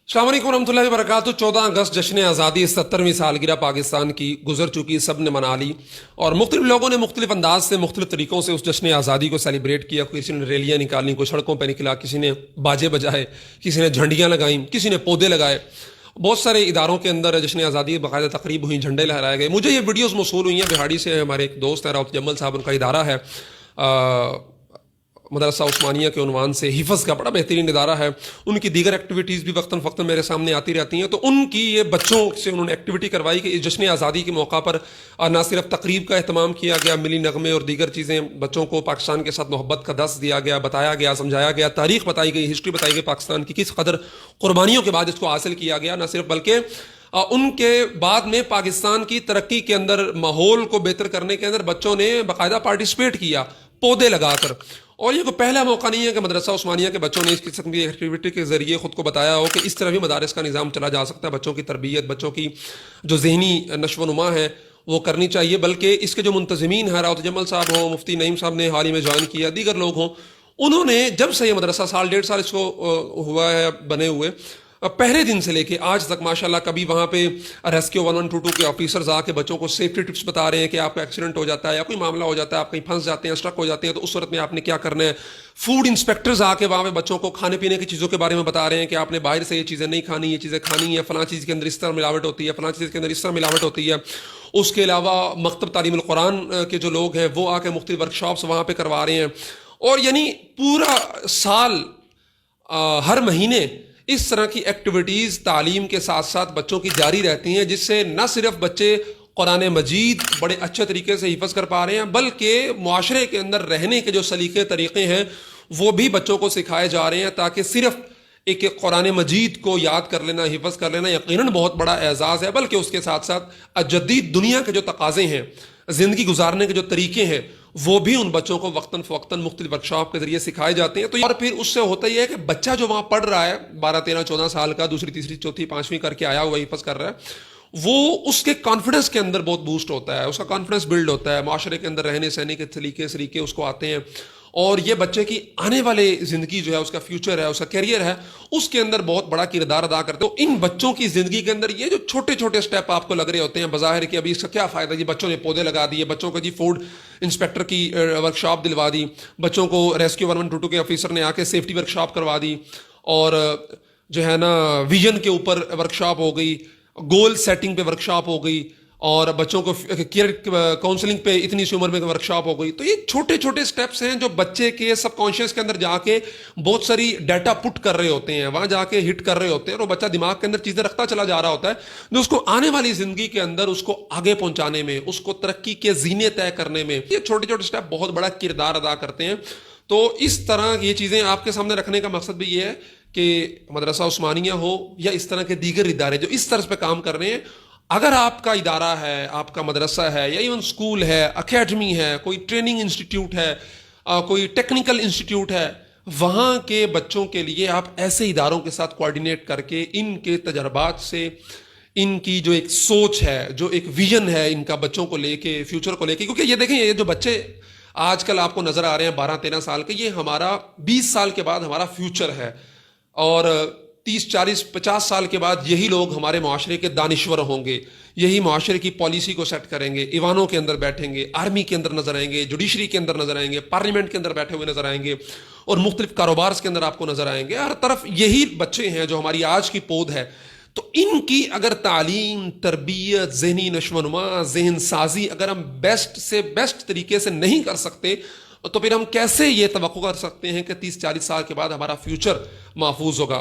अस्सलाम वालेकुम रहमतुल्लाहि व बरकातुहू। 14 अगस्त जश्न आज़ादी 77वीं सालगिरह पाकिस्तान की गुजर चुकी, सब ने मना ली और मुख्तलिफ लोगों ने मुख्तलिफ अंदाज से मुख्तलिफ तरीक़ों से उस जश्न आज़ादी को सेलिब्रेट किया। किसी ने रैलियाँ निकाली, कोई सड़कों पर निकला, किसी ने बाजे बजाए, किसी ने झंडियाँ लगाईं, किसी ने पौधे लगाए। बहुत सारे इदारों के अंदर जश्न आज़ादी बाकायदा तकरीब हुई, झंडे लहराए गए। मुझे ये वीडियोज़ मौसूल हुई हैं बिहाड़ी से। हमारे एक दोस्त हैं राउत जम्मल साहब, उनका इदारा है मदरसा उस्मानिया के उन्वान से, हिफ़्ज़ का बड़ा बेहतरीन इदारा है। उनकी दीगर एक्टिविटीज़ भी वक्तन फ़क्तन मेरे सामने आती रहती हैं। तो उनकी ये बच्चों से उन्होंने एक्टिविटी करवाई कि इस जश्न आज़ादी के मौका पर ना सिर्फ तकरीब का अहतमाम किया गया, मिली नगमे और दीगर चीज़ें, बच्चों को पाकिस्तान के साथ मोहब्बत का दर्स दिया गया, बताया गया, समझाया गया, तारीख़ बताई गई, हिस्ट्री बताई गई पाकिस्तान की, किस कदर कुर्बानियों के बाद इसको हासिल किया गया। न सिर्फ बल्कि उनके बाद में पाकिस्तान की तरक्की के अंदर, माहौल को बेहतर करने के अंदर बच्चों ने बाकायदा पार्टिसिपेट किया पौधे लगाकर। और ये कोई पहला मौका नहीं है कि मदरसा उस्मानिया के बच्चों ने इस किस्म की एक्टिविटी के ज़रिए ख़ुद को बताया हो कि इस तरह भी मदारस का निज़ाम चला जा सकता है। बच्चों की तरबियत, बच्चों की जो ज़हनी नशोनुमा है वो करनी चाहिए। बल्कि इसके जो मुंतज़मीन हैं, राउत जम्मल साहब हों, मुफ्ती नईम साहब ने हाल ही में ज्वाइन किया, दीगर लोग हों, उन्होंने जब से ये मदरसा साल डेढ़ साल इसको हुआ है बने हुए, पहले दिन से लेके आज तक माशाल्लाह, कभी वहाँ पे रेस्क्यू 1122 के ऑफिसर्स आके बच्चों को सेफ्टी टिप्स बता रहे हैं कि आपका एक्सीडेंट हो जाता है या कोई मामला हो जाता है, आप कहीं फंस जाते हैं, स्ट्रक हो जाते हैं, तो उस सूरत में आपने क्या करना है। फूड इंस्पेक्टर्स आके वहाँ पे बच्चों को खाने पीने की चीज़ों के बारे में बता रहे हैं कि आपने बाहर से ये चीज़ें नहीं खानी, ये चीज़ें खानी है, फलां चीज़ के अंदर इस तरह मिलावट होती है, फलां चीज़ के अंदर इस तरह मिलावट होती है। उसके अलावा मकतब तालीमुल कुरान के जो लोग हैं वो आके मुख्तलिफ वर्कशॉप्स वहाँ पर करवा रहे हैं। और यानी पूरा साल हर महीने इस तरह की एक्टिविटीज़ तालीम के साथ साथ बच्चों की जारी रहती हैं, जिससे न सिर्फ बच्चे कुरान मजीद बड़े अच्छे तरीके से हिफ़्ज़ कर पा रहे हैं, बल्कि मुआशरे के अंदर रहने के जो सलीके तरीक़े हैं वो भी बच्चों को सिखाए जा रहे हैं, ताकि सिर्फ एक कुरान मजीद को याद कर लेना, हिफ़्ज़ कर लेना यकीनन बहुत बड़ा एजाज़ है, बल्कि उसके साथ साथ जदीद दुनिया के जो तकाज़े हैं, ज़िंदगी गुजारने के जो तरीके हैं, वो भी उन बच्चों को वक्तन फ़वक्तन मुख्तलिफ वर्कशॉप के ज़रिए सिखाए जाते हैं। तो और फिर उससे होता ही है कि बच्चा जो वहाँ पढ़ रहा है, 12, 13, 14 साल का, दूसरी, तीसरी, चौथी, 5वीं करके आया हुआ हिफ़्ज़ कर रहा है, वो उसके कॉन्फिडेंस के अंदर बहुत बूस्ट होता है, उसका कॉन्फिडेंस बिल्ड होता है, माशरे के अंदर रहने सहने के सलीके उसको आते हैं। और ये बच्चे की आने वाले ज़िंदगी जो है, उसका फ्यूचर है, उसका कैरियर है, उसके अंदर बहुत बड़ा किरदार अदा करते हैं। तो इन बच्चों की ज़िंदगी के अंदर ये जो छोटे छोटे स्टेप आपको लग रहे होते हैं बज़ाहिर कि अभी इसका क्या फ़ायदा, जी बच्चों ने पौधे लगा दिए, बच्चों को जी फूड इंस्पेक्टर की वर्कशॉप दिलवा दी, बच्चों को रेस्क्यू 1122 के ऑफिसर ने आके सेफ्टी वर्कशॉप करवा दी, और जो है ना विजन के ऊपर वर्कशॉप हो गई, गोल सेटिंग पे वर्कशॉप हो गई, और बच्चों को केयर काउंसलिंग पे इतनी सी उम्र में वर्कशॉप हो गई। तो ये छोटे छोटे स्टेप्स हैं जो बच्चे के सबकॉन्शियस के अंदर जाके बहुत सारी डाटा पुट कर रहे होते हैं, वहाँ जाके हिट कर रहे होते हैं, और बच्चा दिमाग के अंदर चीज़ें रखता चला जा रहा होता है, जो उसको आने वाली ज़िंदगी के अंदर उसको आगे पहुँचाने में, उसको तरक्की के ज़ीने तय करने में ये छोटे छोटे स्टेप बहुत बड़ा किरदार अदा करते हैं। तो इस तरह ये चीज़ें आपके सामने रखने का मकसद भी ये है कि मदरसा उस्मानिया हो या इस तरह के दीगर इदारे जो इस तरह पे काम कर रहे हैं, अगर आपका इदारा है, आपका मदरसा है, या इवन स्कूल है, अकेडमी है, कोई ट्रेनिंग इंस्टीट्यूट है, कोई टेक्निकल इंस्टीट्यूट है, वहाँ के बच्चों के लिए आप ऐसे इदारों के साथ कोऑर्डिनेट करके इनके तजर्बात से, इनकी जो एक सोच है, जो एक विजन है इनका बच्चों को लेके, फ्यूचर को लेके, क्योंकि ये देखें, ये जो बच्चे आजकल आपको नज़र आ रहे हैं 12-13 साल के, ये हमारा 20 साल के बाद हमारा फ्यूचर है, और 30, 40, 50 साल के बाद यही लोग हमारे माशरे के दानिश्वर होंगे, यही माशरे की पॉलिसी को सेट करेंगे, ईवानों के अंदर बैठेंगे, आर्मी के अंदर नजर आएंगे, जुडिशरी के अंदर नजर आएंगे, पार्लियामेंट के अंदर बैठे हुए नजर आएंगे, और मुख्तलिफ कारोबार के अंदर आपको नजर आएंगे। हर तरफ यही बच्चे हैं जो हमारी आज की पौध है। तो इनकी अगर तालीम, तरबियत, ज़हनी नशोनुमा, जहन साजी अगर हम बेस्ट से बेस्ट तरीके से नहीं कर सकते, तो फिर हम कैसे ये तवक्को कर सकते हैं कि 30-40 साल के बाद हमारा फ्यूचर महफूज होगा।